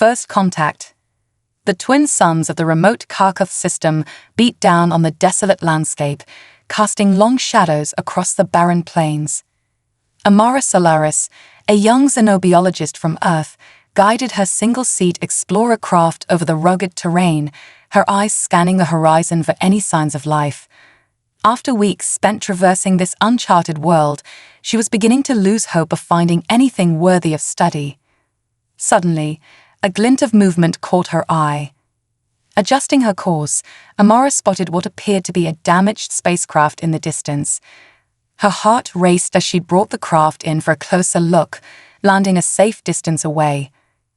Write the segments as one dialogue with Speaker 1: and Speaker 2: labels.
Speaker 1: First contact. The twin suns of the remote Kath system beat down on the desolate landscape, casting long shadows across the barren plains. Amara Solaris, a young xenobiologist from Earth, guided her single-seat explorer craft over the rugged terrain, her eyes scanning the horizon for any signs of life. After weeks spent traversing this uncharted world, she was beginning to lose hope of finding anything worthy of study. Suddenly, a glint of movement caught her eye. Adjusting her course, Amara spotted what appeared to be a damaged spacecraft in the distance. Her heart raced as she brought the craft in for a closer look, landing a safe distance away.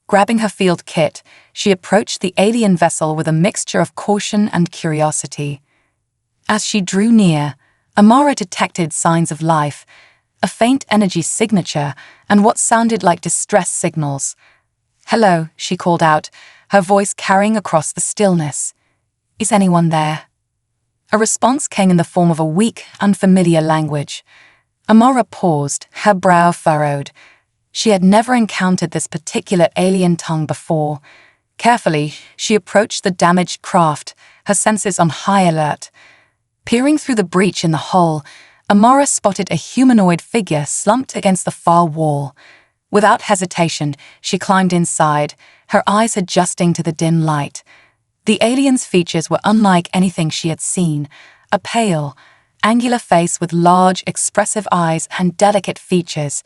Speaker 1: Grabbing her field kit, she approached the alien vessel with a mixture of caution and curiosity. As she drew near, Amara detected signs of life, a faint energy signature, and what sounded like distress signals. "Hello," she called out, her voice carrying across the stillness. "Is anyone there?" A response came in the form of a weak, unfamiliar language. Amara paused, her brow furrowed. She had never encountered this particular alien tongue before. Carefully, she approached the damaged craft, her senses on high alert. Peering through the breach in the hull, Amara spotted a humanoid figure slumped against the far wall. Without hesitation, she climbed inside, her eyes adjusting to the dim light. The alien's features were unlike anything she had seen, a pale, angular face with large, expressive eyes and delicate features.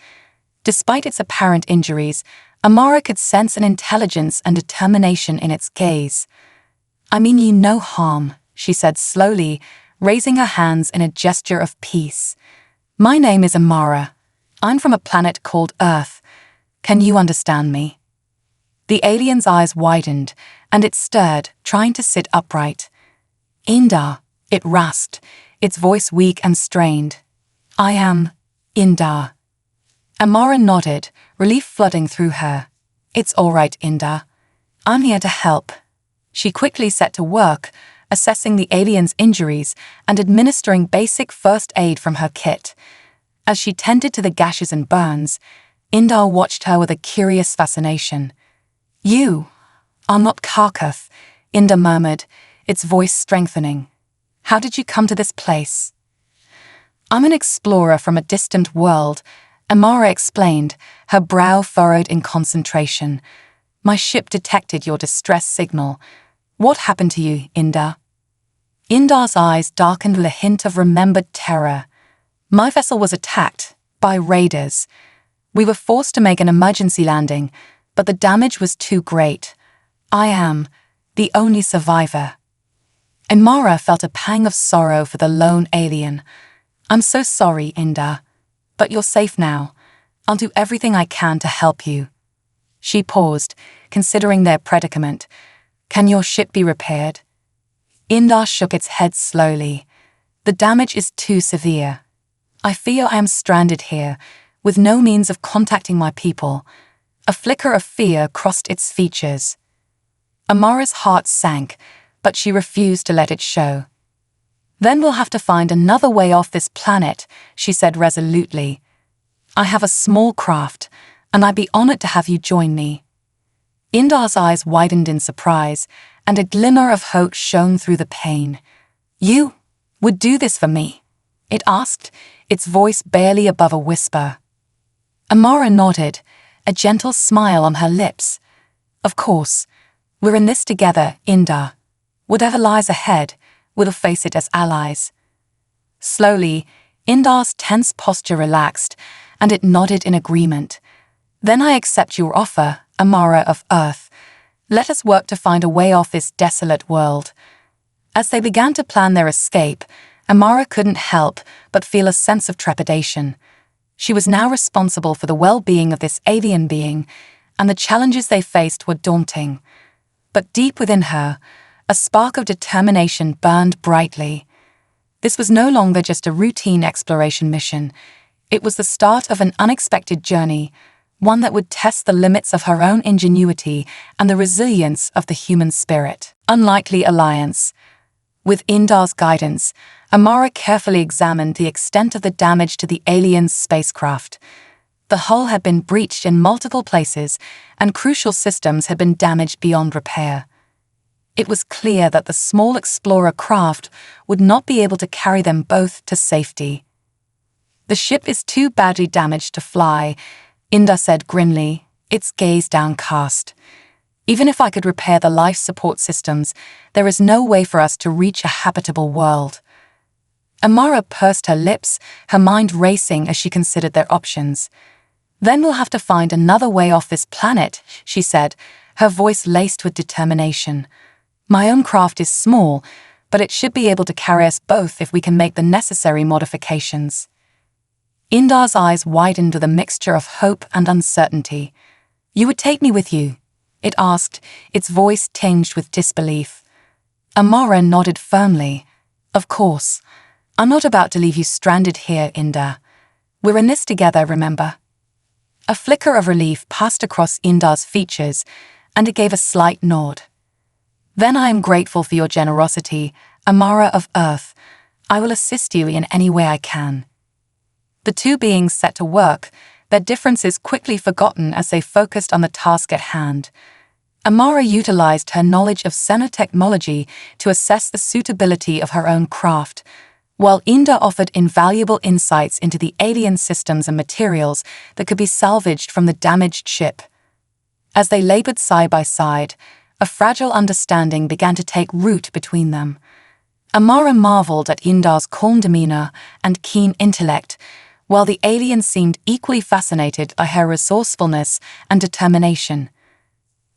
Speaker 1: Despite its apparent injuries, Amara could sense an intelligence and determination in its gaze. "I mean you no harm," she said slowly, raising her hands in a gesture of peace. "My name is Amara. I'm from a planet called Earth. Can you understand me?" The alien's eyes widened, and it stirred, trying to sit upright. "Indar," it rasped, its voice weak and strained. "I am Indar." Amara nodded, relief flooding through her. "It's all right, Indar. I'm here to help." She quickly set to work, assessing the alien's injuries and administering basic first aid from her kit. As she tended to the gashes and burns, Indar watched her with a curious fascination. "You are not Kath," Indar murmured, its voice strengthening. "How did you come to this place?" "I'm an explorer from a distant world," Amara explained, her brow furrowed in concentration. "My ship detected your distress signal. What happened to you, Indar?" Indar's eyes darkened with a hint of remembered terror. "My vessel was attacked by raiders. We were forced to make an emergency landing, but the damage was too great. I am the only survivor." Amara felt a pang of sorrow for the lone alien. "I'm so sorry, Indar, but you're safe now. I'll do everything I can to help you." She paused, considering their predicament. "Can your ship be repaired?" Indar shook its head slowly. "The damage is too severe. I fear I am stranded here, with no means of contacting my people." A flicker of fear crossed its features. Amara's heart sank, but she refused to let it show. "Then we'll have to find another way off this planet," she said resolutely. "I have a small craft, and I'd be honored to have you join me." Indar's eyes widened in surprise, and a glimmer of hope shone through the pain. "You would do this for me?" it asked, its voice barely above a whisper. Amara nodded, a gentle smile on her lips. "Of course. We're in this together, Indar. Whatever lies ahead, we'll face it as allies." Slowly, Indar's tense posture relaxed, and it nodded in agreement. "Then I accept your offer, Amara of Earth. Let us work to find a way off this desolate world." As they began to plan their escape, Amara couldn't help but feel a sense of trepidation. She was now responsible for the well-being of this alien being, and the challenges they faced were daunting. But deep within her, a spark of determination burned brightly. This was no longer just a routine exploration mission. It was the start of an unexpected journey, one that would test the limits of her own ingenuity and the resilience of the human spirit. Unlikely alliance. With Indar's guidance, Amara carefully examined the extent of the damage to the alien's spacecraft. The hull had been breached in multiple places, and crucial systems had been damaged beyond repair. It was clear that the small explorer craft would not be able to carry them both to safety. "The ship is too badly damaged to fly," Inda said grimly, its gaze downcast. "Even if I could repair the life support systems, there is no way for us to reach a habitable world." Amara pursed her lips, her mind racing as she considered their options. "Then we'll have to find another way off this planet," she said, her voice laced with determination. "My own craft is small, but it should be able to carry us both if we can make the necessary modifications." Indar's eyes widened with a mixture of hope and uncertainty. "You would take me with you?" it asked, its voice tinged with disbelief. Amara nodded firmly. "Of course. I'm not about to leave you stranded here, Inda. We're in this together, remember?" A flicker of relief passed across Indar's features, and it gave a slight nod. "Then I am grateful for your generosity, Amara of Earth. I will assist you in any way I can." The two beings set to work, their differences quickly forgotten as they focused on the task at hand. Amara utilized her knowledge of xenotechnology to assess the suitability of her own craft, while Inda offered invaluable insights into the alien systems and materials that could be salvaged from the damaged ship. As they labored side by side, a fragile understanding began to take root between them. Amara marveled at Indar's calm demeanor and keen intellect, while the alien seemed equally fascinated by her resourcefulness and determination.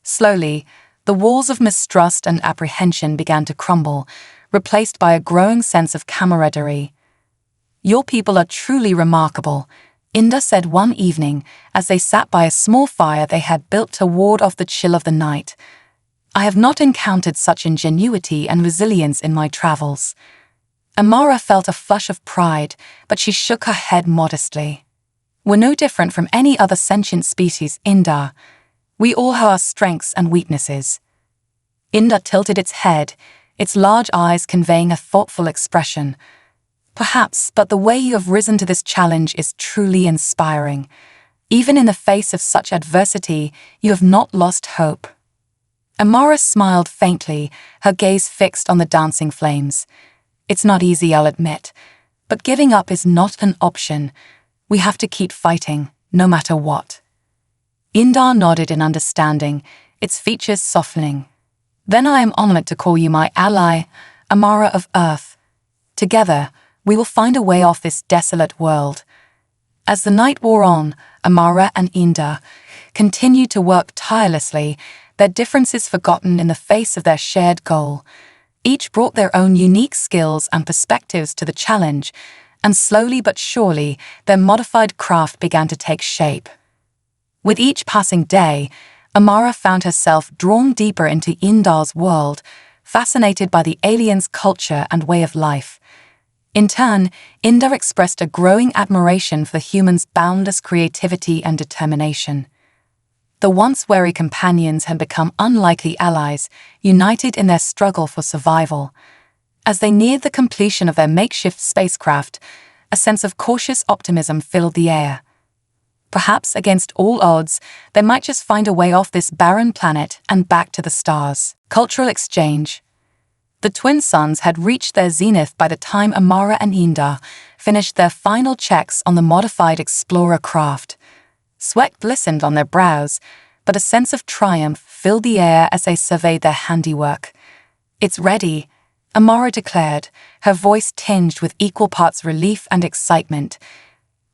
Speaker 1: Slowly, the walls of mistrust and apprehension began to crumble, replaced by a growing sense of camaraderie. "Your people are truly remarkable," Inda said one evening as they sat by a small fire they had built to ward off the chill of the night. "I have not encountered such ingenuity and resilience in my travels." Amara felt a flush of pride, but she shook her head modestly. "We're no different from any other sentient species, Inda. We all have our strengths and weaknesses." Inda tilted its head, its large eyes conveying a thoughtful expression. "Perhaps, but the way you have risen to this challenge is truly inspiring. Even in the face of such adversity, you have not lost hope." Amara smiled faintly, her gaze fixed on the dancing flames. "It's not easy, I'll admit, but giving up is not an option. We have to keep fighting, no matter what." Indar nodded in understanding, its features softening. "Then I am honored to call you my ally, Amara of Earth. Together, we will find a way off this desolate world." As the night wore on, Amara and Inda continued to work tirelessly, their differences forgotten in the face of their shared goal. Each brought their own unique skills and perspectives to the challenge, and slowly but surely, their modified craft began to take shape. With each passing day, Amara found herself drawn deeper into Indar's world, fascinated by the aliens' culture and way of life. In turn, Inda expressed a growing admiration for the humans' boundless creativity and determination. The once wary companions had become unlikely allies, united in their struggle for survival. As they neared the completion of their makeshift spacecraft, a sense of cautious optimism filled the air. Perhaps against all odds, they might just find a way off this barren planet and back to the stars. Cultural exchange. The twin suns had reached their zenith by the time Amara and Inda finished their final checks on the modified Explorer craft. Sweat glistened on their brows, but a sense of triumph filled the air as they surveyed their handiwork. "It's ready," Amara declared, her voice tinged with equal parts relief and excitement.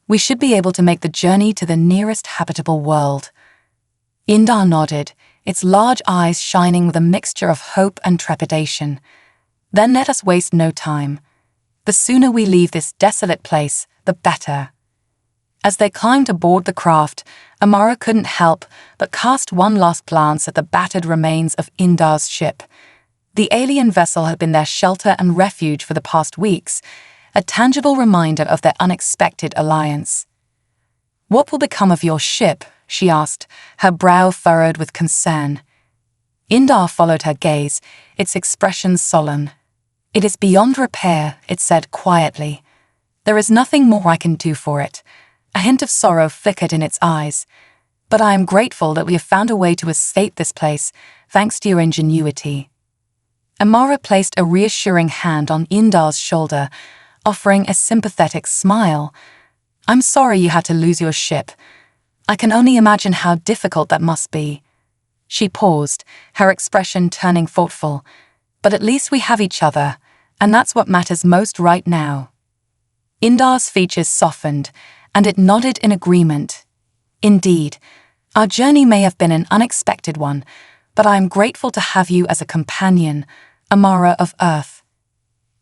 Speaker 1: "We should be able to make the journey to the nearest habitable world." Indar nodded, its large eyes shining with a mixture of hope and trepidation. "Then let us waste no time. The sooner we leave this desolate place, the better." As they climbed aboard the craft, Amara couldn't help but cast one last glance at the battered remains of Indar's ship. The alien vessel had been their shelter and refuge for the past weeks, a tangible reminder of their unexpected alliance. "What will become of your ship?" she asked, her brow furrowed with concern. Indar followed her gaze, its expression solemn. "It is beyond repair," it said quietly. "There is nothing more I can do for it. A hint of sorrow flickered in its eyes. "But I am grateful that we have found a way to escape this place, thanks to your ingenuity." Amara placed a reassuring hand on Indar's shoulder, offering a sympathetic smile. "I'm sorry you had to lose your ship. I can only imagine how difficult that must be." She paused, her expression turning thoughtful. "But at least we have each other, and that's what matters most right now." Indar's features softened, and it nodded in agreement. "Indeed, our journey may have been an unexpected one, but I am grateful to have you as a companion, Amara of Earth."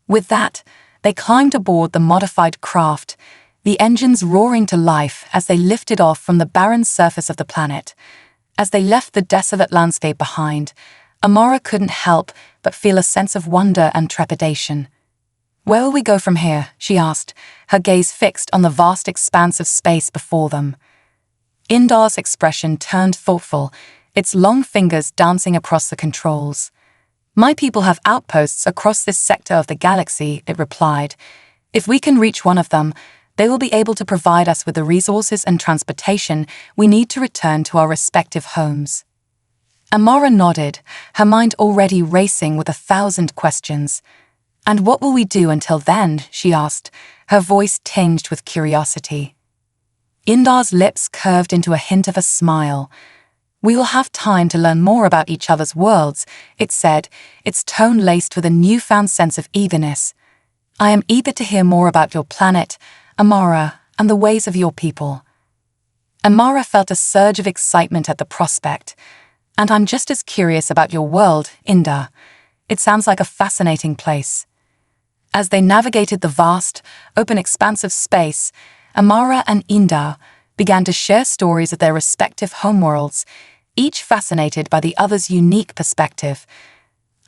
Speaker 1: With that, they climbed aboard the modified craft, the engines roaring to life as they lifted off from the barren surface of the planet. As they left the desolate landscape behind, Amara couldn't help but feel a sense of wonder and trepidation. "Where will we go from here?" she asked, her gaze fixed on the vast expanse of space before them. Indar's expression turned thoughtful, its long fingers dancing across the controls. "My people have outposts across this sector of the galaxy," it replied. "If we can reach one of them, they will be able to provide us with the resources and transportation we need to return to our respective homes." Amara nodded, her mind already racing with 1,000 questions. "And what will we do until then?" she asked, her voice tinged with curiosity. Indar's lips curved into a hint of a smile. "We will have time to learn more about each other's worlds," it said, its tone laced with a newfound sense of eagerness. "I am eager to hear more about your planet, Amara, and the ways of your people." Amara felt a surge of excitement at the prospect. "And I'm just as curious about your world, Indar. It sounds like a fascinating place." As they navigated the vast, open expanse of space, Amara and Indar began to share stories of their respective homeworlds, each fascinated by the other's unique perspective.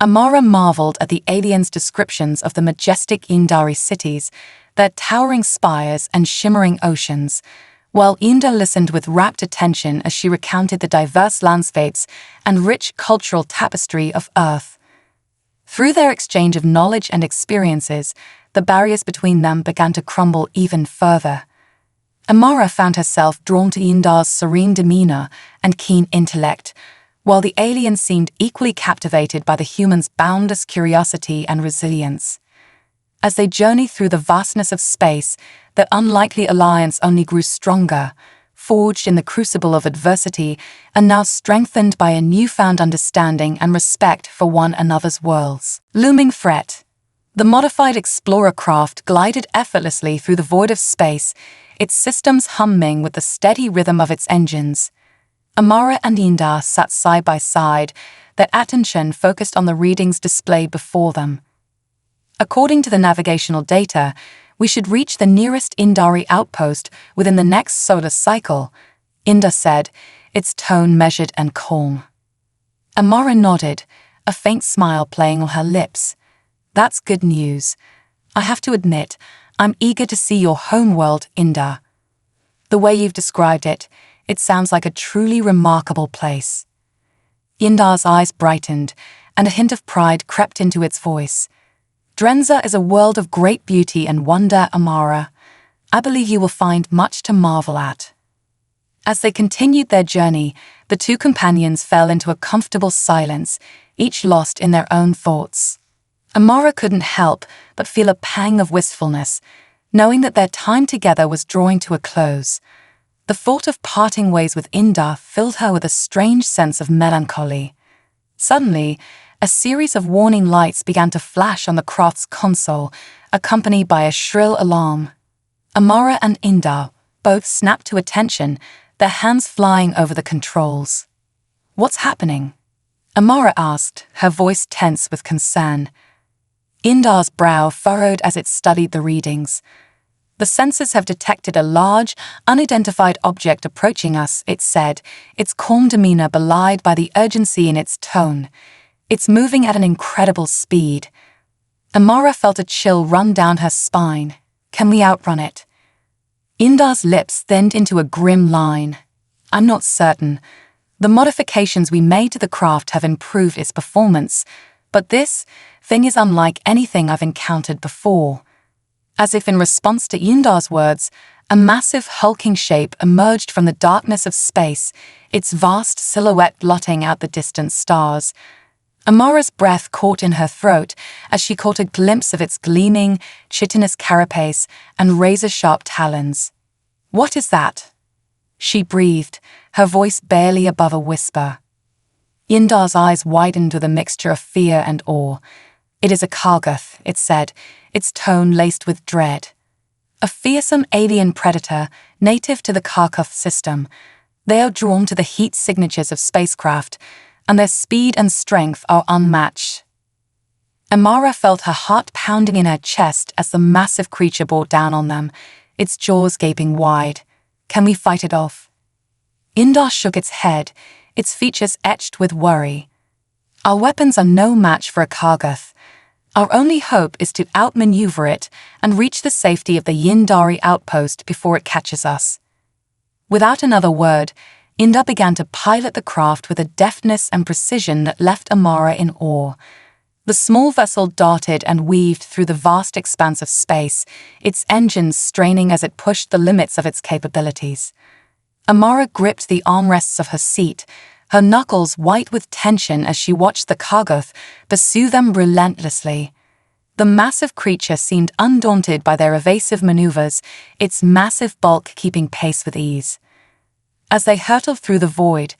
Speaker 1: Amara marveled at the aliens' descriptions of the majestic Indari cities, their towering spires and shimmering oceans, while Indar listened with rapt attention as she recounted the diverse landscapes and rich cultural tapestry of Earth. Through their exchange of knowledge and experiences, the barriers between them began to crumble even further. Amara found herself drawn to Indar's serene demeanor and keen intellect, while the alien seemed equally captivated by the human's boundless curiosity and resilience. As they journeyed through the vastness of space, their unlikely alliance only grew stronger, forged in the crucible of adversity and now strengthened by a newfound understanding and respect for one another's worlds. Looming threat. The modified explorer craft glided effortlessly through the void of space, its systems humming with the steady rhythm of its engines. Amara and Indar sat side by side, their attention focused on the readings displayed before them. "According to the navigational data, we should reach the nearest Indari outpost within the next solar cycle," Indar said, its tone measured and calm. Amara nodded, a faint smile playing on her lips. "That's good news. I have to admit, I'm eager to see your homeworld, Indar. The way you've described it, it sounds like a truly remarkable place." Indar's eyes brightened, and a hint of pride crept into its voice. "Drenza is a world of great beauty and wonder, Amara. I believe you will find much to marvel at." As they continued their journey, the two companions fell into a comfortable silence, each lost in their own thoughts. Amara couldn't help but feel a pang of wistfulness, knowing that their time together was drawing to a close. The thought of parting ways with Indar filled her with a strange sense of melancholy. Suddenly, a series of warning lights began to flash on the craft's console, accompanied by a shrill alarm. Amara and Indar both snapped to attention, their hands flying over the controls. "What's happening?" Amara asked, her voice tense with concern. Indar's brow furrowed as it studied the readings. "The sensors have detected a large, unidentified object approaching us," it said, its calm demeanor belied by the urgency in its tone. "It's moving at an incredible speed." Amara felt a chill run down her spine. "Can we outrun it?" Indar's lips thinned into a grim line. "I'm not certain. The modifications we made to the craft have improved its performance, but this thing is unlike anything I've encountered before." As if in response to Indar's words, A massive hulking shape emerged from the darkness of space, its vast silhouette blotting out the distant stars. Amara's breath caught in her throat as she caught a glimpse of its gleaming, chitinous carapace and razor-sharp talons. "What is that?" she breathed, her voice barely above a whisper. Indar's eyes widened with a mixture of fear and awe. "It is a Kargath," it said, its tone laced with dread. A fearsome alien predator native to the Kargath system. They are drawn to the heat signatures of spacecraft, and their speed and strength are unmatched. Amara felt her heart pounding in her chest as the massive creature bore down on them, its jaws gaping wide. "Can we fight it off?" Indar shook its head, its features etched with worry. "Our weapons are no match for a Kargath. Our only hope is to outmaneuver it and reach the safety of the Yindari outpost before it catches us." Without another word, Indar began to pilot the craft with a deftness and precision that left Amara in awe. The small vessel darted and weaved through the vast expanse of space, its engines straining as it pushed the limits of its capabilities. Amara gripped the armrests of her seat, her knuckles white with tension as she watched the Kargath pursue them relentlessly. The massive creature seemed undaunted by their evasive maneuvers, its massive bulk keeping pace with ease. As they hurtled through the void,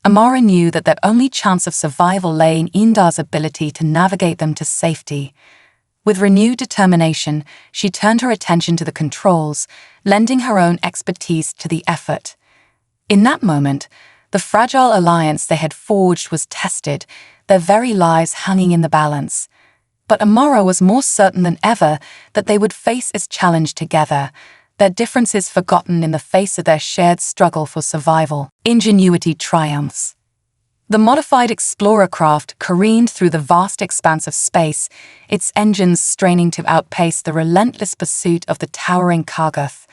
Speaker 1: Amara knew that their only chance of survival lay in Indar's ability to navigate them to safety. With renewed determination, she turned her attention to the controls, lending her own expertise to the effort. In that moment, the fragile alliance they had forged was tested, their very lives hanging in the balance. But Amara was more certain than ever that they would face this challenge together, their differences forgotten in the face of their shared struggle for survival. Ingenuity triumphs. The modified explorer craft careened through the vast expanse of space, its engines straining to outpace the relentless pursuit of the towering Kargath.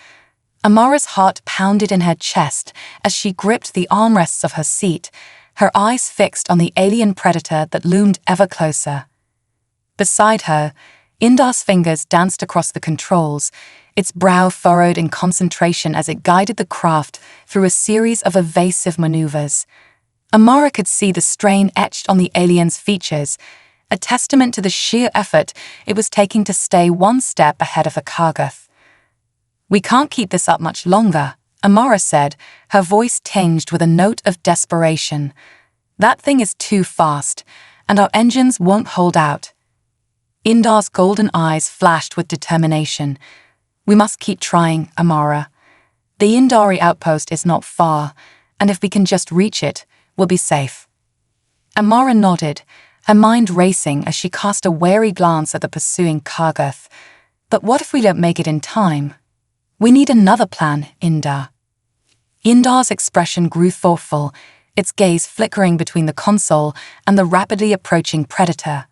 Speaker 1: Amara's heart pounded in her chest as she gripped the armrests of her seat, her eyes fixed on the alien predator that loomed ever closer. Beside her, Indar's fingers danced across the controls, its brow furrowed in concentration as it guided the craft through a series of evasive maneuvers. Amara could see the strain etched on the alien's features, a testament to the sheer effort it was taking to stay one step ahead of the Kargath. "We can't keep this up much longer," Amara said, her voice tinged with a note of desperation. "That thing is too fast, and our engines won't hold out." Indar's golden eyes flashed with determination. "We must keep trying, Amara. The Yindari outpost is not far, and if we can just reach it, we'll be safe." Amara nodded, her mind racing as she cast a wary glance at the pursuing Kargath. "But what if we don't make it in time? We need another plan, Indar." Indar's expression grew thoughtful, its gaze flickering between the console and the rapidly approaching predator.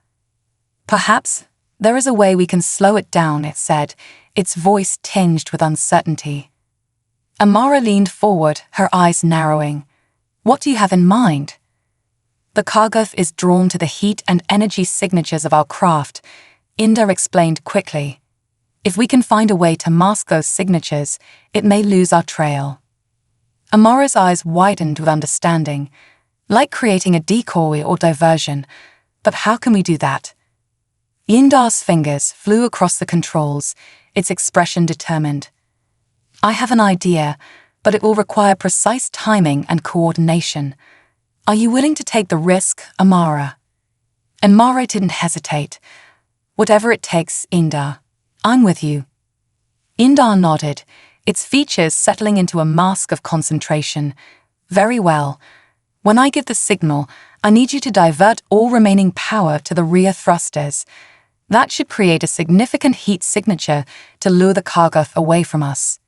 Speaker 1: "Perhaps there is a way we can slow it down," it said, its voice tinged with uncertainty. Amara leaned forward, her eyes narrowing. "What do you have in mind?" "The Kargath is drawn to the heat and energy signatures of our craft," Indar explained quickly. "If we can find a way to mask those signatures, it may lose our trail." Amara's eyes widened with understanding, like creating a decoy or diversion. "But how can we do that?" Indar's fingers flew across the controls, its expression determined. "I have an idea, but it will require precise timing and coordination. Are you willing to take the risk, Amara?" Amara didn't hesitate. "Whatever it takes, Indar. I'm with you." Indar nodded, its features settling into a mask of concentration. "Very well. When I give the signal, I need you to divert all remaining power to the rear thrusters. That should create a significant heat signature to lure the Kargath away from us."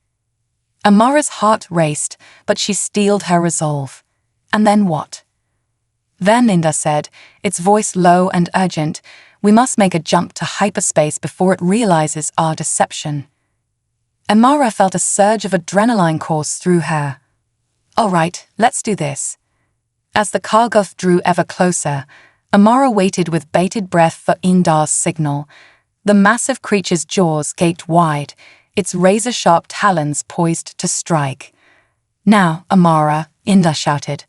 Speaker 1: Amara's heart raced, but she steeled her resolve. "And then what?" "Then," Indar said, its voice low and urgent, "we must make a jump to hyperspace before it realizes our deception." Amara felt a surge of adrenaline course through her. "All right, let's do this." As the Kargath drew ever closer, Amara waited with bated breath for Indar's signal. The massive creature's jaws gaped wide, its razor-sharp talons poised to strike. "Now, Amara," Inda shouted.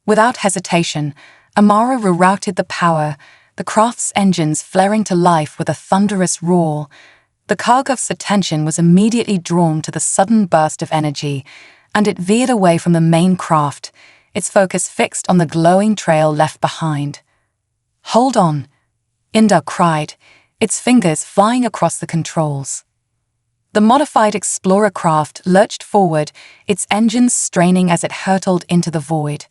Speaker 1: Without hesitation, Amara rerouted the power, the craft's engines flaring to life with a thunderous roar. The Kargoth's attention was immediately drawn to the sudden burst of energy, and it veered away from the main craft, its focus fixed on the glowing trail left behind. "Hold on," Inda cried, its fingers flying across the controls. The modified explorer craft lurched forward, its engines straining as it hurtled into the void.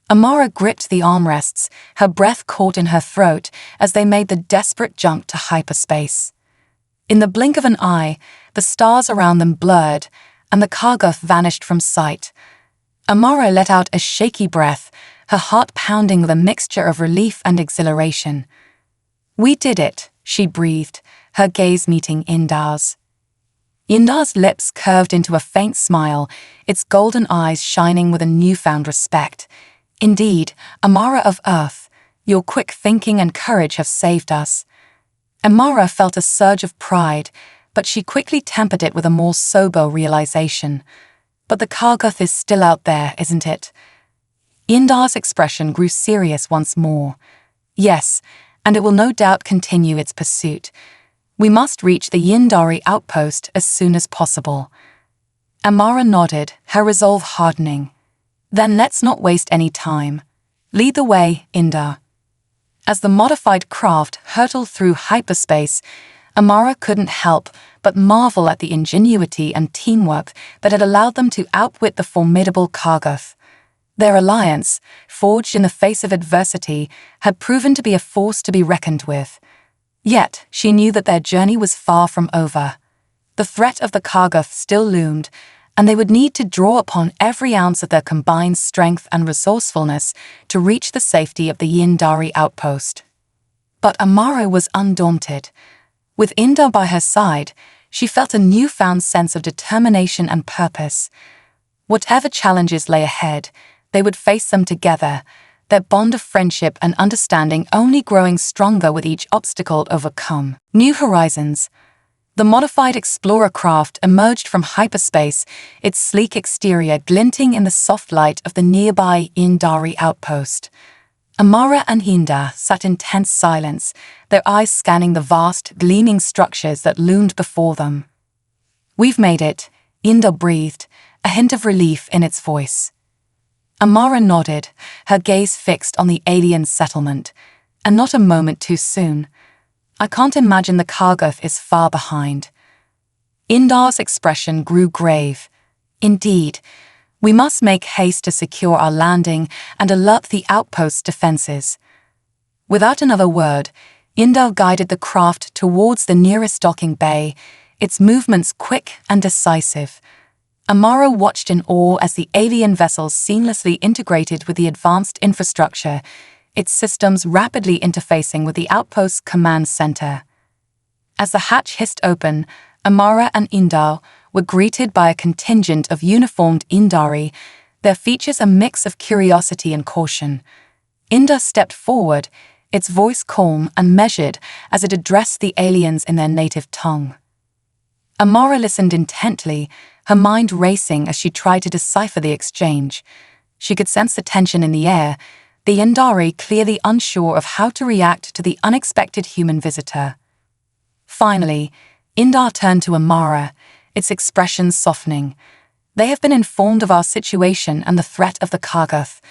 Speaker 1: Amara gripped the armrests, her breath caught in her throat as they made the desperate jump to hyperspace. In the blink of an eye, the stars around them blurred, and the Kargoth vanished from sight. Amara let out a shaky breath, her heart pounding with a mixture of relief and exhilaration. "We did it," she breathed, her gaze meeting Indar's. Indar's lips curved into a faint smile, its golden eyes shining with a newfound respect. "Indeed, Amara of Earth, your quick thinking and courage have saved us." Amara felt a surge of pride, but she quickly tempered it with a more sober realization. "But the Kargoth is still out there, isn't it?" Indar's expression grew serious once more. "Yes, and it will no doubt continue its pursuit. We must reach the Yindari outpost as soon as possible." Amara nodded, her resolve hardening. "Then let's not waste any time. Lead the way, Indar." As the modified craft hurtled through hyperspace, Amara couldn't help but marvel at the ingenuity and teamwork that had allowed them to outwit the formidable Kargoth. Their alliance, forged in the face of adversity, had proven to be a force to be reckoned with. Yet, she knew that their journey was far from over. The threat of the Kargoth still loomed, and they would need to draw upon every ounce of their combined strength and resourcefulness to reach the safety of the Yindari outpost. But Amara was undaunted. With Indar by her side, she felt a newfound sense of determination and purpose. Whatever challenges lay ahead, they would face them together, their bond of friendship and understanding only growing stronger with each obstacle overcome. New horizons. The modified explorer craft emerged from hyperspace, its sleek exterior glinting in the soft light of the nearby Yindari outpost. Amara and Hinda sat in tense silence, their eyes scanning the vast, gleaming structures that loomed before them. "We've made it," Hinda breathed, a hint of relief in its voice. Amara nodded, her gaze fixed on the alien settlement, and not a moment too soon. "I can't imagine the Kargoth is far behind." Indar's expression grew grave. "Indeed, we must make haste to secure our landing and alert the outpost's defenses." Without another word, Indar guided the craft towards the nearest docking bay, its movements quick and decisive. Amara watched in awe as the alien vessels seamlessly integrated with the advanced infrastructure, its systems rapidly interfacing with the outpost's command center. As the hatch hissed open, Amara and Indar were greeted by a contingent of uniformed Yindari, their features a mix of curiosity and caution. Indar stepped forward, its voice calm and measured as it addressed the aliens in their native tongue. Amara listened intently, her mind racing as she tried to decipher the exchange. She could sense the tension in the air, the Yindari clearly unsure of how to react to the unexpected human visitor. Finally, Indar turned to Amara, its expression softening. "They have been informed of our situation and the threat of the Kargoth.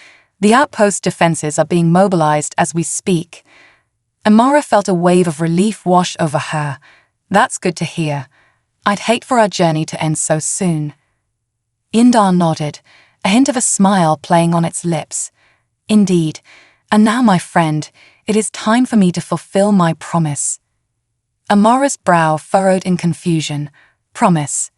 Speaker 1: The outpost defenses are being mobilized as we speak." Amara felt a wave of relief wash over her. "That's good to hear. I'd hate for our journey to end so soon." Indar nodded, a hint of a smile playing on its lips. "Indeed, and now, my friend, it is time for me to fulfill my promise." Amara's brow furrowed in confusion. "Promise?"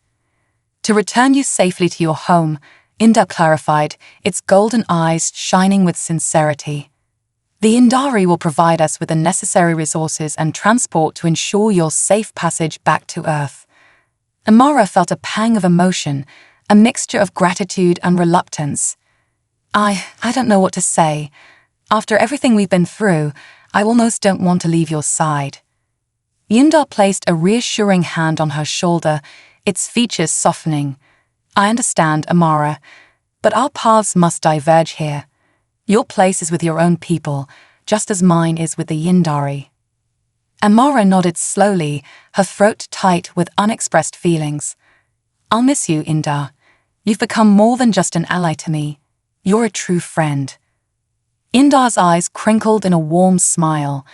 Speaker 1: "To return you safely to your home," Indar clarified, its golden eyes shining with sincerity. "The Yindari will provide us with the necessary resources and transport to ensure your safe passage back to Earth." Amara felt a pang of emotion, a mixture of gratitude and reluctance. I don't know what to say. After everything we've been through, I almost don't want to leave your side." Indar placed a reassuring hand on her shoulder, its features softening. "I understand, Amara, but our paths must diverge here. Your place is with your own people, just as mine is with the Yindari." Amara nodded slowly, her throat tight with unexpressed feelings. "I'll miss you, Indar. You've become more than just an ally to me. You're a true friend." Indar's eyes crinkled in a warm smile.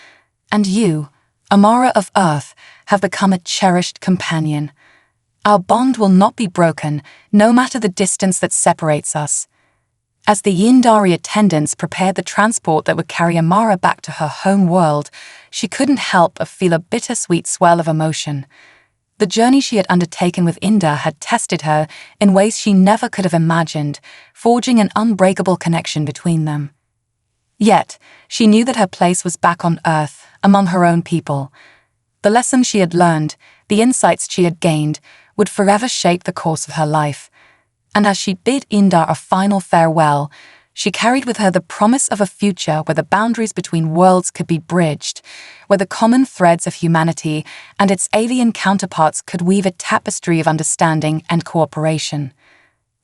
Speaker 1: "And you, Amara of Earth, have become a cherished companion. Our bond will not be broken, no matter the distance that separates us." As the Yindari attendants prepared the transport that would carry Amara back to her home world, she couldn't help but feel a bittersweet swell of emotion. The journey she had undertaken with Indar had tested her in ways she never could have imagined, forging an unbreakable connection between them. Yet, she knew that her place was back on Earth, among her own people. The lessons she had learned, the insights she had gained, would forever shape the course of her life. And as she bid Indar a final farewell, she carried with her the promise of a future where the boundaries between worlds could be bridged, where the common threads of humanity and its alien counterparts could weave a tapestry of understanding and cooperation.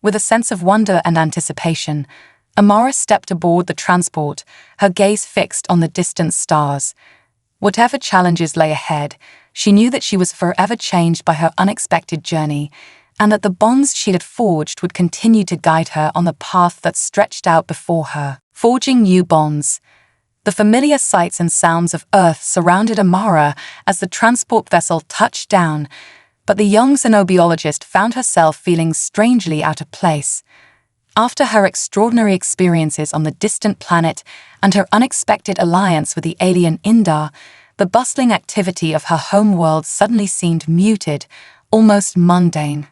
Speaker 1: With a sense of wonder and anticipation, Amara stepped aboard the transport, her gaze fixed on the distant stars. Whatever challenges lay ahead, she knew that she was forever changed by her unexpected journey, and that the bonds she had forged would continue to guide her on the path that stretched out before her. Forging new bonds. The familiar sights and sounds of Earth surrounded Amara as the transport vessel touched down, but the young xenobiologist found herself feeling strangely out of place. After her extraordinary experiences on the distant planet and her unexpected alliance with the alien Indar, the bustling activity of her home world suddenly seemed muted, almost mundane.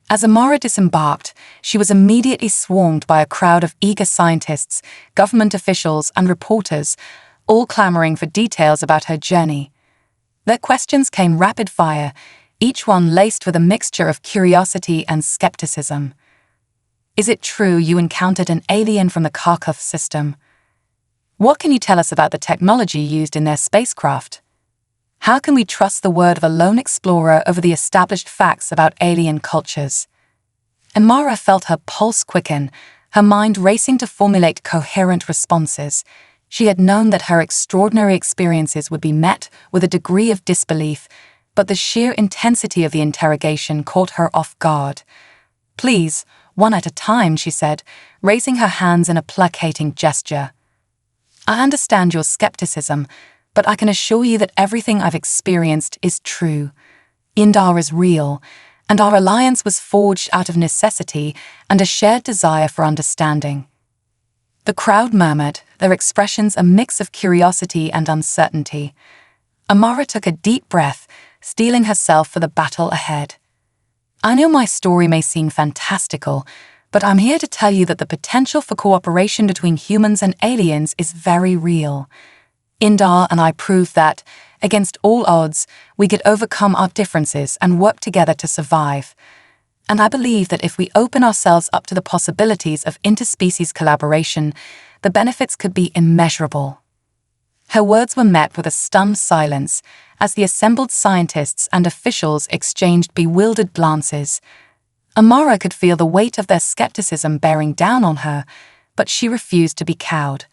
Speaker 1: As Amara disembarked, she was immediately swarmed by a crowd of eager scientists, government officials, and reporters, all clamoring for details about her journey. Their questions came rapid fire, each one laced with a mixture of curiosity and skepticism. "Is it true you encountered an alien from the Kharkov system? What can you tell us about the technology used in their spacecraft? How can we trust the word of a lone explorer over the established facts about alien cultures?" Amara felt her pulse quicken, her mind racing to formulate coherent responses. She had known that her extraordinary experiences would be met with a degree of disbelief, but the sheer intensity of the interrogation caught her off guard. "Please, one at a time," she said, raising her hands in a placating gesture. "I understand your skepticism, but I can assure you that everything I've experienced is true. Indar is real, and our alliance was forged out of necessity and a shared desire for understanding." The crowd murmured, their expressions a mix of curiosity and uncertainty. Amara took a deep breath, steeling herself for the battle ahead. "I know my story may seem fantastical, but I'm here to tell you that the potential for cooperation between humans and aliens is very real. Indar and I proved that, against all odds, we could overcome our differences and work together to survive. And I believe that if we open ourselves up to the possibilities of interspecies collaboration, the benefits could be immeasurable." Her words were met with a stunned silence as the assembled scientists and officials exchanged bewildered glances. Amara could feel the weight of their skepticism bearing down on her, but she refused to be cowed.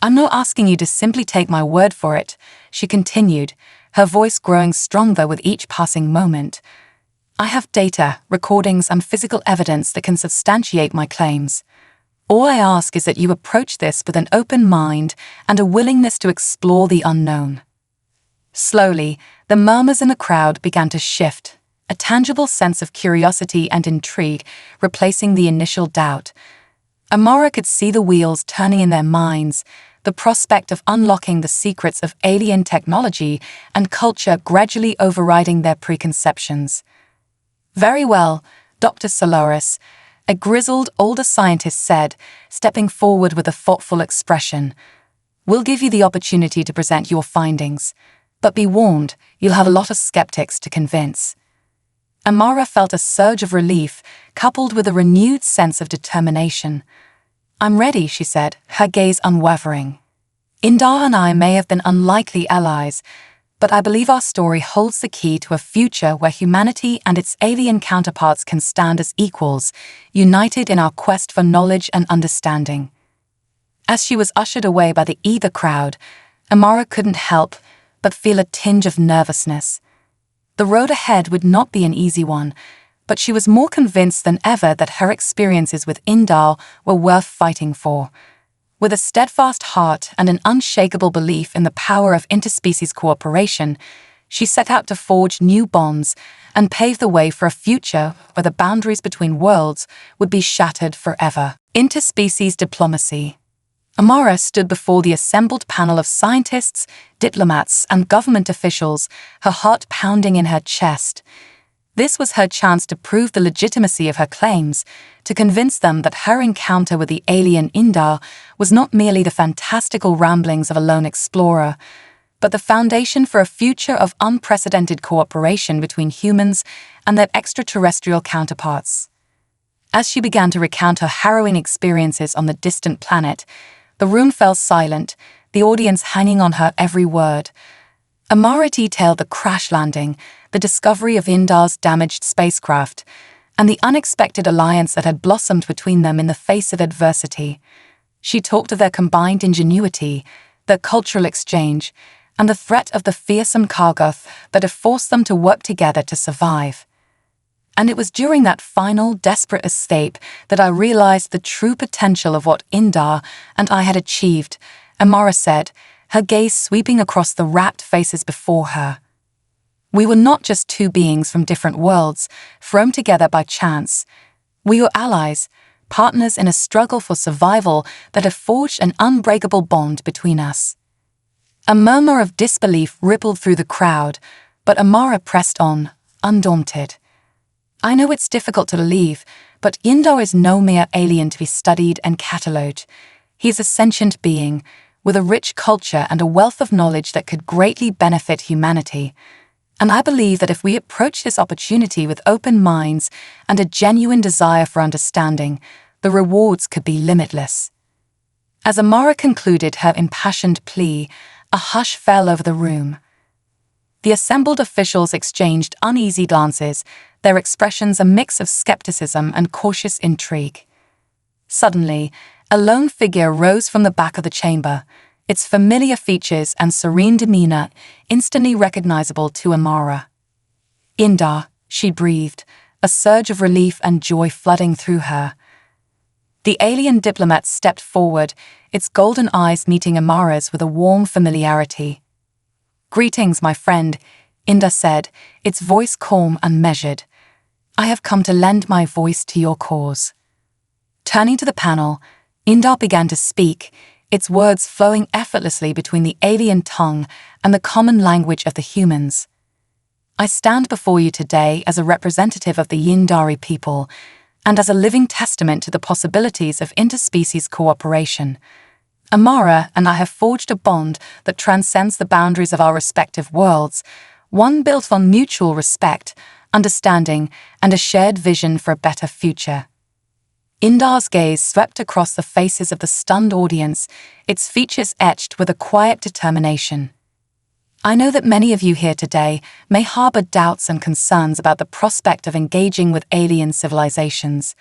Speaker 1: "I'm not asking you to simply take my word for it," she continued, her voice growing stronger with each passing moment. "I have data, recordings, and physical evidence that can substantiate my claims. All I ask is that you approach this with an open mind and a willingness to explore the unknown." Slowly, the murmurs in the crowd began to shift, a tangible sense of curiosity and intrigue replacing the initial doubt. Amara could see the wheels turning in their minds, the prospect of unlocking the secrets of alien technology and culture gradually overriding their preconceptions. "Very well, Dr. Solaris," a grizzled older scientist said, stepping forward with a thoughtful expression. "We'll give you the opportunity to present your findings, but be warned, you'll have a lot of skeptics to convince." Amara felt a surge of relief, coupled with a renewed sense of determination. "I'm ready," she said, her gaze unwavering. "Indar and I may have been unlikely allies, But I believe our story holds the key to a future where humanity and its alien counterparts can stand as equals, united in our quest for knowledge and understanding. As she was ushered away by the eager crowd, Amara couldn't help but feel a tinge of nervousness. The road ahead would not be an easy one, but she was more convinced than ever that her experiences with Indar were worth fighting for. With a steadfast heart and an unshakable belief in the power of interspecies cooperation, she set out to forge new bonds and pave the way for a future where the boundaries between worlds would be shattered forever. Interspecies diplomacy. Amara stood before the assembled panel of scientists, diplomats, and government officials, her heart pounding in her chest. This was her chance to prove the legitimacy of her claims, to convince them that her encounter with the alien Indar was not merely the fantastical ramblings of a lone explorer, but the foundation for a future of unprecedented cooperation between humans and their extraterrestrial counterparts. As she began to recount her harrowing experiences on the distant planet, the room fell silent, the audience hanging on her every word. Amara detailed the crash landing, the discovery of Indar's damaged spacecraft, and the unexpected alliance that had blossomed between them in the face of adversity. She talked of their combined ingenuity, their cultural exchange, and the threat of the fearsome Kargoth that had forced them to work together to survive. And it was during that final, desperate escape that I realized the true potential of what Indar and I had achieved, Amara said, her gaze sweeping across the rapt faces before her. We were not just two beings from different worlds, thrown together by chance. We were allies, partners in a struggle for survival that had forged an unbreakable bond between us. A murmur of disbelief rippled through the crowd, but Amara pressed on, undaunted. I know it's difficult to believe, but Indar is no mere alien to be studied and catalogued. He's a sentient being, with a rich culture and a wealth of knowledge that could greatly benefit humanity. And I believe that if we approach this opportunity with open minds and a genuine desire for understanding, the rewards could be limitless. As Amara concluded her impassioned plea, a hush fell over the room. The assembled officials exchanged uneasy glances, their expressions a mix of skepticism and cautious intrigue. Suddenly, a lone figure rose from the back of the chamber, its familiar features and serene demeanor instantly recognizable to Amara. Indar, she breathed, a surge of relief and joy flooding through her. The alien diplomat stepped forward, its golden eyes meeting Amara's with a warm familiarity. "Greetings, my friend," Indar said, its voice calm and measured. "I have come to lend my voice to your cause." Turning to the panel, Indar began to speak, its words flowing effortlessly between the alien tongue and the common language of the humans. "I stand before you today as a representative of the Yindari people, and as a living testament to the possibilities of interspecies cooperation. Amara and I have forged a bond that transcends the boundaries of our respective worlds, one built on mutual respect, understanding, and a shared vision for a better future." Indar's gaze swept across the faces of the stunned audience, its features etched with a quiet determination. "I know that many of you here today may harbor doubts and concerns about the prospect of engaging with alien civilizations,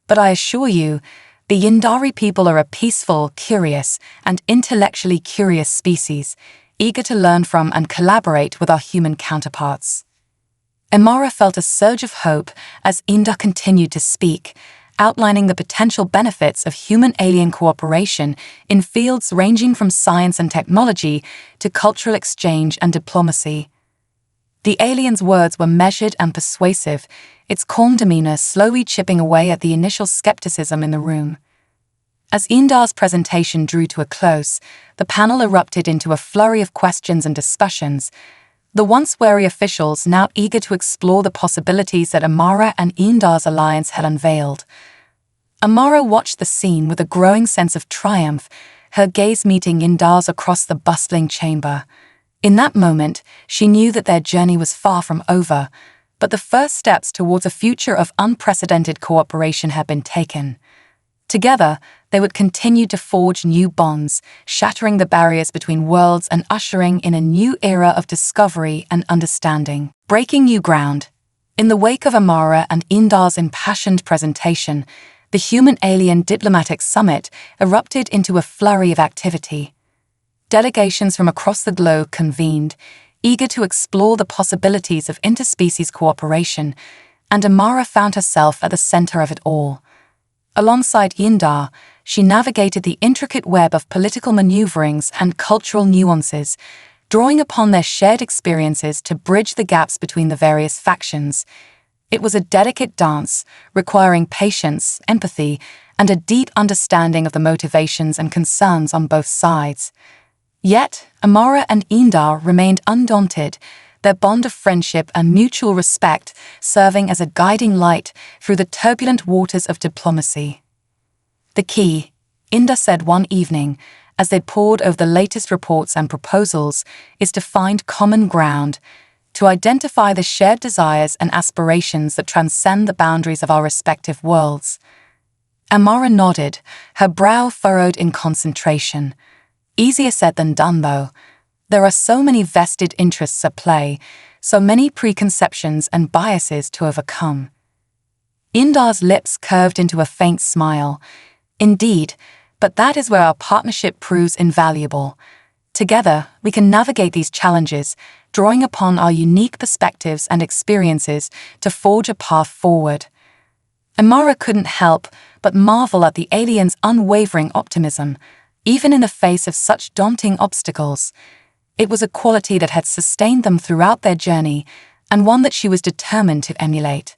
Speaker 1: but I assure you, the Yindari people are a peaceful, curious, and intellectually curious species, eager to learn from and collaborate with our human counterparts." Amara felt a surge of hope as Indar continued to speak, outlining the potential benefits of human-alien cooperation in fields ranging from science and technology to cultural exchange and diplomacy. The alien's words were measured and persuasive, its calm demeanor slowly chipping away at the initial skepticism in the room. As Indar's presentation drew to a close, the panel erupted into a flurry of questions and discussions, the once wary officials now eager to explore the possibilities that Amara and Indar's alliance had unveiled. Amara watched the scene with a growing sense of triumph, her gaze meeting Indar's across the bustling chamber. In that moment, she knew that their journey was far from over, but the first steps towards a future of unprecedented cooperation had been taken. Together, they would continue to forge new bonds, shattering the barriers between worlds and ushering in a new era of discovery and understanding. Breaking new ground. In the wake of Amara and Indar's impassioned presentation, the Human-Alien Diplomatic Summit erupted into a flurry of activity. Delegations from across the globe convened, eager to explore the possibilities of interspecies cooperation, and Amara found herself at the center of it all. Alongside Indar, she navigated the intricate web of political maneuverings and cultural nuances, drawing upon their shared experiences to bridge the gaps between the various factions. It was a delicate dance, requiring patience, empathy, and a deep understanding of the motivations and concerns on both sides. Yet, Amara and Indar remained undaunted, their bond of friendship and mutual respect serving as a guiding light through the turbulent waters of diplomacy. "The key," Indar said one evening, as they pored over the latest reports and proposals, "is to find common ground, to identify the shared desires and aspirations that transcend the boundaries of our respective worlds." Amara nodded, her brow furrowed in concentration. Easier said than done, though. There are so many vested interests at play, so many preconceptions and biases to overcome. Indar's lips curved into a faint smile. "Indeed, but that is where our partnership proves invaluable. Together, we can navigate these challenges, drawing upon our unique perspectives and experiences to forge a path forward." Amara couldn't help but marvel at the aliens' unwavering optimism, even in the face of such daunting obstacles. It was a quality that had sustained them throughout their journey, and one that she was determined to emulate.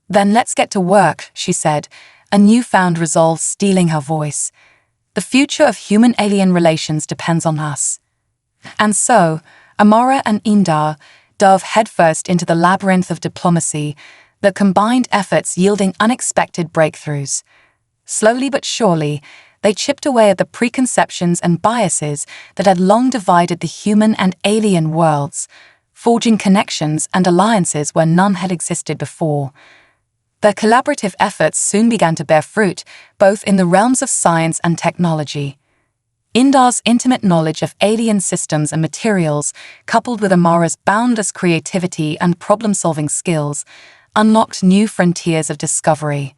Speaker 1: "Then let's get to work," she said, a newfound resolve stealing her voice. "The future of human-alien relations depends on us." And so, Amara and Indar dove headfirst into the labyrinth of diplomacy, their combined efforts yielding unexpected breakthroughs. Slowly but surely, they chipped away at the preconceptions and biases that had long divided the human and alien worlds, forging connections and alliances where none had existed before. Their collaborative efforts soon began to bear fruit, both in the realms of science and technology. Indar's intimate knowledge of alien systems and materials, coupled with Amara's boundless creativity and problem-solving skills, unlocked new frontiers of discovery.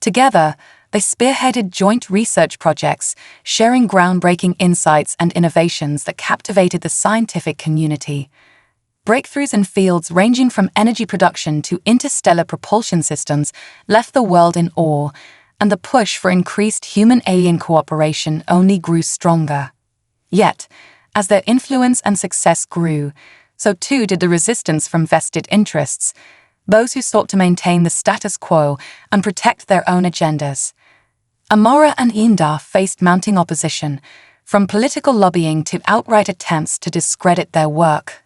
Speaker 1: Together, they spearheaded joint research projects, sharing groundbreaking insights and innovations that captivated the scientific community. Breakthroughs in fields ranging from energy production to interstellar propulsion systems left the world in awe, and the push for increased human-alien cooperation only grew stronger. Yet, as their influence and success grew, so too did the resistance from vested interests, those who sought to maintain the status quo and protect their own agendas. Amara and Indar faced mounting opposition, from political lobbying to outright attempts to discredit their work.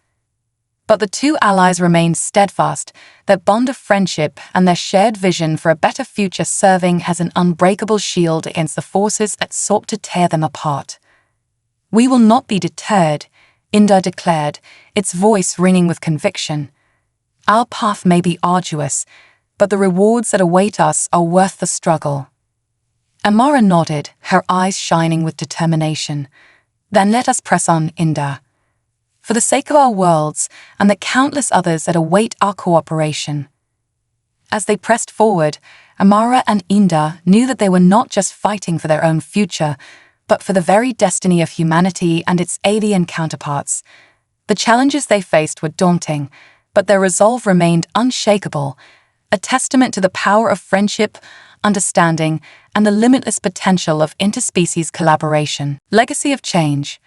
Speaker 1: But the two allies remained steadfast, their bond of friendship and their shared vision for a better future serving as an unbreakable shield against the forces that sought to tear them apart. "We will not be deterred," Indar declared, its voice ringing with conviction. "Our path may be arduous, but the rewards that await us are worth the struggle." Amara nodded, her eyes shining with determination. "Then let us press on, Indar. For the sake of our worlds and the countless others that await our cooperation." As they pressed forward, Amara and Indar knew that they were not just fighting for their own future, but for the very destiny of humanity and its alien counterparts. The challenges they faced were daunting, but their resolve remained unshakable, a testament to the power of friendship, understanding, and the limitless potential of interspecies collaboration. Legacy of change.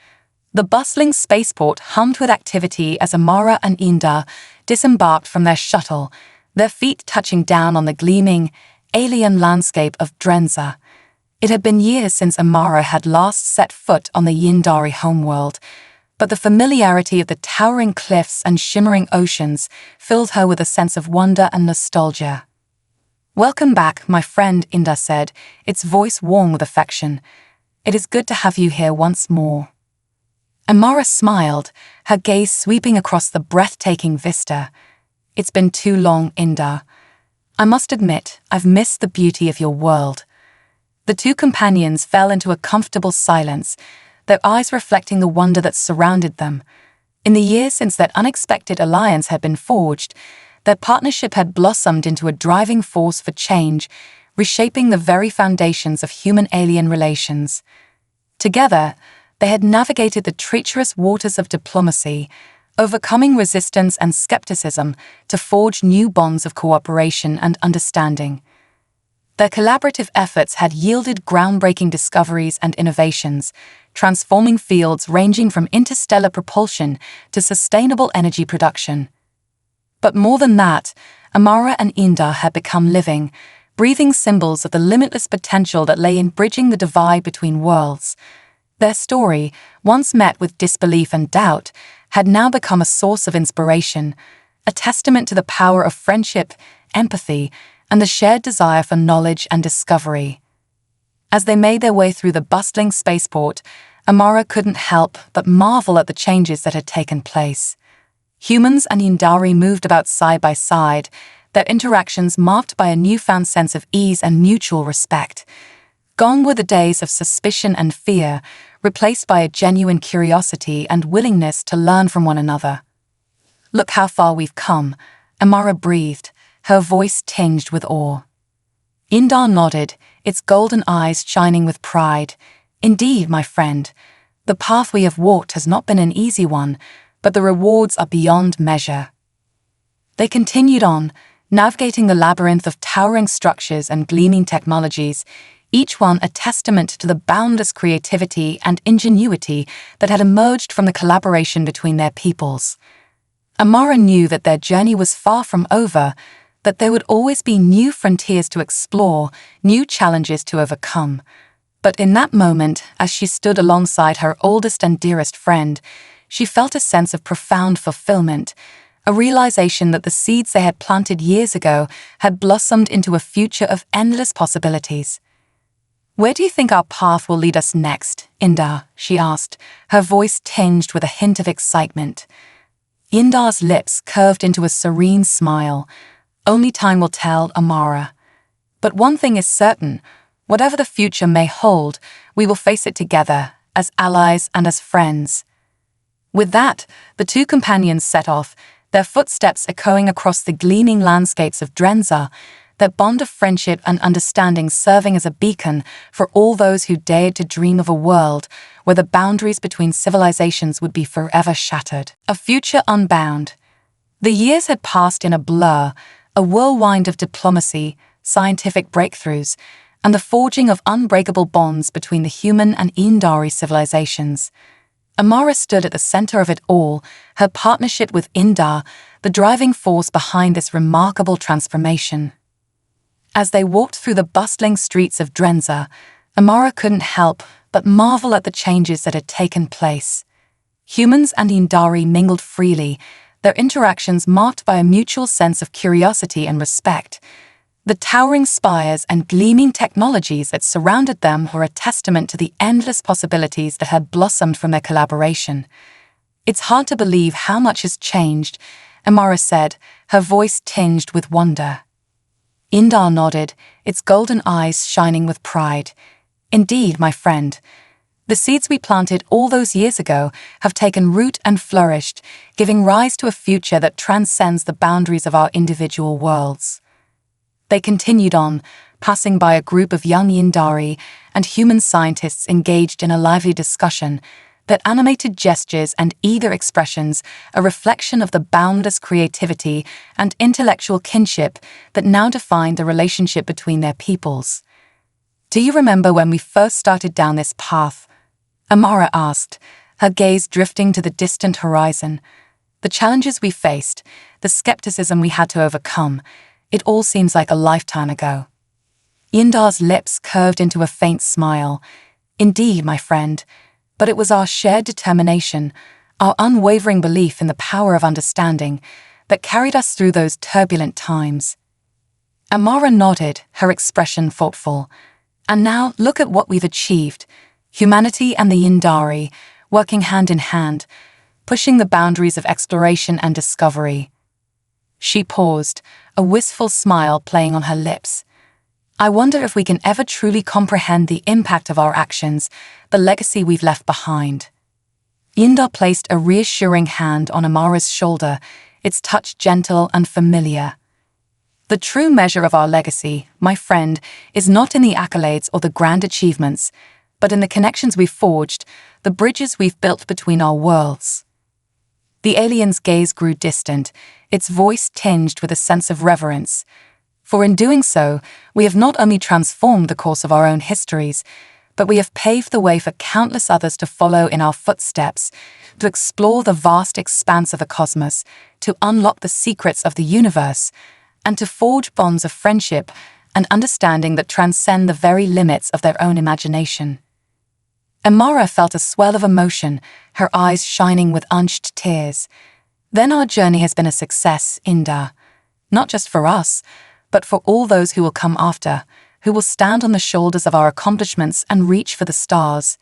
Speaker 1: The bustling spaceport hummed with activity as Amara and Indar disembarked from their shuttle, their feet touching down on the gleaming, alien landscape of Drenza. It had been years since Amara had last set foot on the Yindari homeworld, but the familiarity of the towering cliffs and shimmering oceans filled her with a sense of wonder and nostalgia. "Welcome back, my friend," Indar said, its voice warm with affection. "It is good to have you here once more." Amara smiled, her gaze sweeping across the breathtaking vista. "It's been too long, Indar. I must admit, I've missed the beauty of your world." The two companions fell into a comfortable silence, their eyes reflecting the wonder that surrounded them. In the years since that unexpected alliance had been forged, their partnership had blossomed into a driving force for change, reshaping the very foundations of human-alien relations. Together, they had navigated the treacherous waters of diplomacy, overcoming resistance and skepticism to forge new bonds of cooperation and understanding. Their collaborative efforts had yielded groundbreaking discoveries and innovations, transforming fields ranging from interstellar propulsion to sustainable energy production. But more than that, Amara and Indar had become living, breathing symbols of the limitless potential that lay in bridging the divide between worlds. Their story, once met with disbelief and doubt, had now become a source of inspiration, a testament to the power of friendship, empathy, and the shared desire for knowledge and discovery. As they made their way through the bustling spaceport, Amara couldn't help but marvel at the changes that had taken place. Humans and Indari moved about side by side, their interactions marked by a newfound sense of ease and mutual respect. Gone were the days of suspicion and fear, replaced by a genuine curiosity and willingness to learn from one another. "Look how far we've come," Amara breathed, her voice tinged with awe. Indar nodded, its golden eyes shining with pride. "Indeed, my friend, the path we have walked has not been an easy one, but the rewards are beyond measure." They continued on, navigating the labyrinth of towering structures and gleaming technologies, each one a testament to the boundless creativity and ingenuity that had emerged from the collaboration between their peoples. Amara knew that their journey was far from over, that there would always be new frontiers to explore, new challenges to overcome. But in that moment, as she stood alongside her oldest and dearest friend, she felt a sense of profound fulfillment, a realization that the seeds they had planted years ago had blossomed into a future of endless possibilities. "Where do you think our path will lead us next, Indar?" she asked, her voice tinged with a hint of excitement. Indar's lips curved into a serene smile. "Only time will tell, Amara. But one thing is certain, whatever the future may hold, we will face it together, as allies and as friends." With that, the two companions set off, their footsteps echoing across the gleaming landscapes of Drenza, their bond of friendship and understanding serving as a beacon for all those who dared to dream of a world where the boundaries between civilizations would be forever shattered. A future unbound. The years had passed in a blur, a whirlwind of diplomacy, scientific breakthroughs, and the forging of unbreakable bonds between the human and Indari civilizations. Amara stood at the center of it all, her partnership with Indar, the driving force behind this remarkable transformation. As they walked through the bustling streets of Drenza, Amara couldn't help but marvel at the changes that had taken place. Humans and Indari mingled freely, their interactions marked by a mutual sense of curiosity and respect. The towering spires and gleaming technologies that surrounded them were a testament to the endless possibilities that had blossomed from their collaboration. "It's hard to believe how much has changed," Amara said, her voice tinged with wonder. Indar nodded, its golden eyes shining with pride. "Indeed, my friend. The seeds we planted all those years ago have taken root and flourished, giving rise to a future that transcends the boundaries of our individual worlds." They continued on, passing by a group of young Indari and human scientists engaged in a lively discussion, their animated gestures and eager expressions a reflection of the boundless creativity and intellectual kinship that now defined the relationship between their peoples. "Do you remember when we first started down this path?" Amara asked, her gaze drifting to the distant horizon. "The challenges we faced, the skepticism we had to overcome, it all seems like a lifetime ago." Indar's lips curved into a faint smile. "Indeed, my friend, but it was our shared determination, our unwavering belief in the power of understanding, that carried us through those turbulent times." Amara nodded, her expression thoughtful. "And now look at what we've achieved. Humanity and the Indari, working hand in hand, pushing the boundaries of exploration and discovery." She paused, a wistful smile playing on her lips. I wonder if we can ever truly comprehend the impact of our actions, the legacy we've left behind. Yindar placed a reassuring hand on Amara's shoulder, its touch gentle and familiar. The true measure of our legacy, my friend, is not in the accolades or the grand achievements, but in the connections we've forged, the bridges we've built between our worlds. The alien's gaze grew distant, its voice tinged with a sense of reverence. For in doing so, we have not only transformed the course of our own histories, but we have paved the way for countless others to follow in our footsteps, to explore the vast expanse of the cosmos, to unlock the secrets of the universe, and to forge bonds of friendship and understanding that transcend the very limits of their own imagination. Amara felt a swell of emotion, her eyes shining with unshed tears. Then our journey has been a success, Indar. Not just for us, but for all those who will come after, who will stand on the shoulders of our accomplishments and reach for the stars.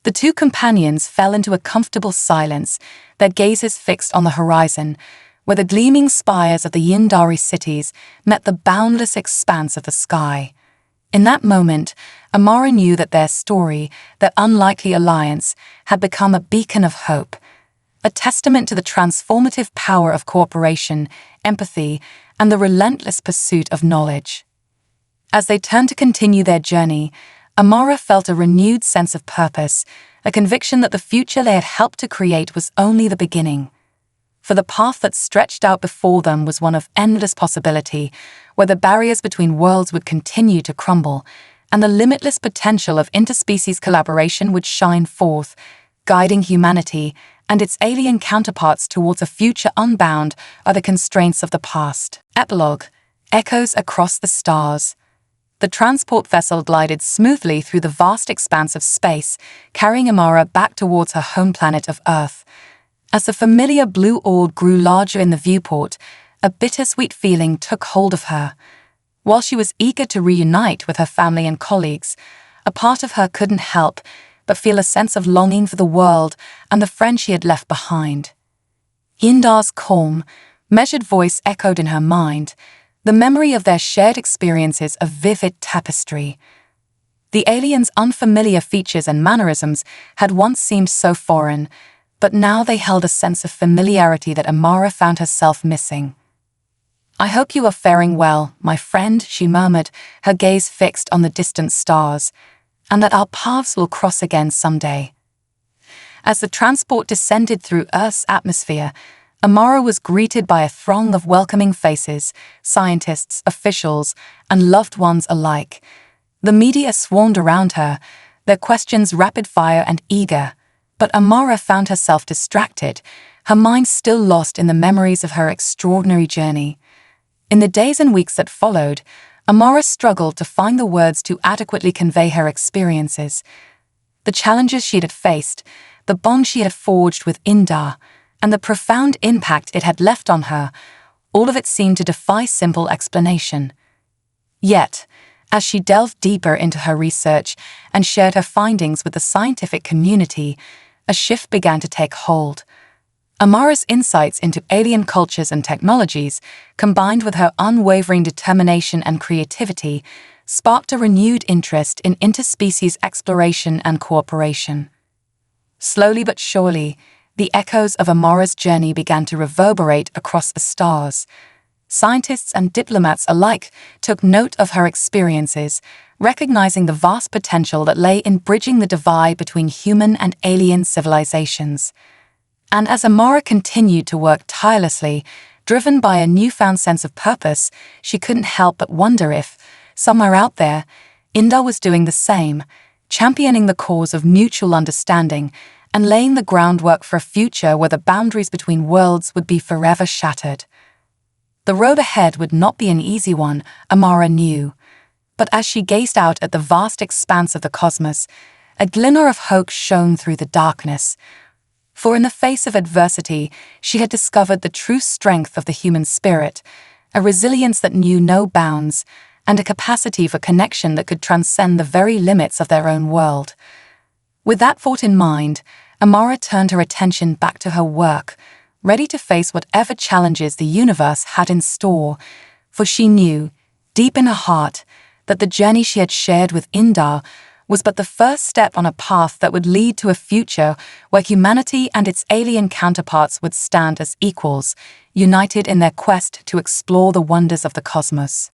Speaker 1: The two companions fell into a comfortable silence, their gazes fixed on the horizon, where the gleaming spires of the Yindari cities met the boundless expanse of the sky. In that moment, Amara knew that their story, their unlikely alliance, had become a beacon of hope, a testament to the transformative power of cooperation, empathy, and the relentless pursuit of knowledge. As they turned to continue their journey, Amara felt a renewed sense of purpose, a conviction that the future they had helped to create was only the beginning. For the path that stretched out before them was one of endless possibility, where the barriers between worlds would continue to crumble, and the limitless potential of interspecies collaboration would shine forth, guiding humanity and its alien counterparts towards a future unbound by the constraints of the past. Epilogue. Echoes across the stars. The transport vessel glided smoothly through the vast expanse of space, carrying Amara back towards her home planet of Earth. As the familiar blue orb grew larger in the viewport, a bittersweet feeling took hold of her. While she was eager to reunite with her family and colleagues, a part of her couldn't help but feel a sense of longing for the world and the friends she had left behind. Yindar's calm, measured voice echoed in her mind, the memory of their shared experiences a vivid tapestry. The alien's unfamiliar features and mannerisms had once seemed so foreign, but now they held a sense of familiarity that Amara found herself missing. "I hope you are faring well, my friend," she murmured, her gaze fixed on the distant stars, "and that our paths will cross again someday." As the transport descended through Earth's atmosphere, Amara was greeted by a throng of welcoming faces, scientists, officials, and loved ones alike. The media swarmed around her, their questions rapid-fire and eager, but Amara found herself distracted, her mind still lost in the memories of her extraordinary journey. In the days and weeks that followed, Amara struggled to find the words to adequately convey her experiences. The challenges she had faced, the bond she had forged with Indar, and the profound impact it had left on her, all of it seemed to defy simple explanation. Yet, as she delved deeper into her research and shared her findings with the scientific community, a shift began to take hold. Amara's insights into alien cultures and technologies, combined with her unwavering determination and creativity, sparked a renewed interest in interspecies exploration and cooperation. Slowly but surely, the echoes of Amara's journey began to reverberate across the stars. Scientists and diplomats alike took note of her experiences, recognizing the vast potential that lay in bridging the divide between human and alien civilizations. And as Amara continued to work tirelessly, driven by a newfound sense of purpose, she couldn't help but wonder if, somewhere out there, Indar was doing the same, championing the cause of mutual understanding and laying the groundwork for a future where the boundaries between worlds would be forever shattered. The road ahead would not be an easy one, Amara knew. But as she gazed out at the vast expanse of the cosmos, a glimmer of hope shone through the darkness. For in the face of adversity, she had discovered the true strength of the human spirit, a resilience that knew no bounds, and a capacity for connection that could transcend the very limits of their own world. With that thought in mind, Amara turned her attention back to her work, ready to face whatever challenges the universe had in store, for she knew, deep in her heart, that the journey she had shared with Indar was but the first step on a path that would lead to a future where humanity and its alien counterparts would stand as equals, united in their quest to explore the wonders of the cosmos.